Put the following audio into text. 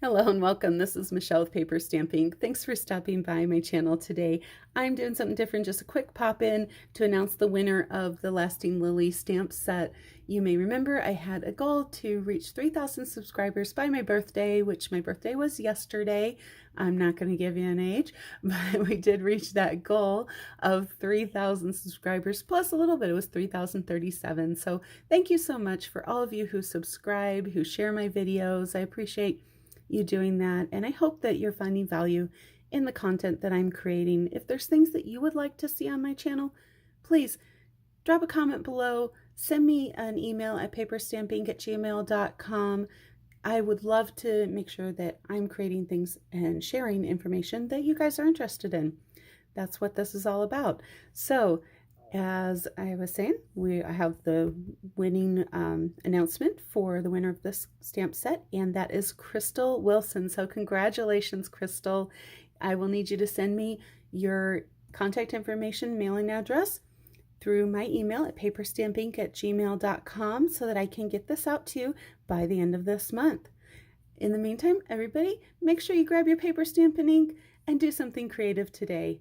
Hello and welcome. This is Michelle with Paper Stamp Ink. Thanks for stopping by my channel today. I'm doing something different, just a quick pop in to announce the winner of the Lasting Lily stamp set. You may remember I had a goal to reach 3,000 subscribers by my birthday, which my birthday was yesterday. I'm not going to give you an age, but we did reach that goal of 3,000 subscribers plus a little bit. It was 3,037. So thank you so much for all of you who subscribe, who share my videos. I appreciate you doing that, and I hope that you're finding value in the content that I'm creating. If there's things that you would like to see on my channel, please drop a comment below, send me an email at paperstampink@gmail.com. I would love to make sure that I'm creating things and sharing information that you guys are interested in. That's what this is all about. So as I was saying, I have the winning announcement for the winner of this stamp set, and that is Crystal Wilson. So congratulations, Crystal. I will need you to send me your contact information, mailing address, through my email at paperstampink@gmail.com so that I can get this out to you by the end of this month. In the meantime, everybody, make sure you grab your paper stamp and ink and do something creative today.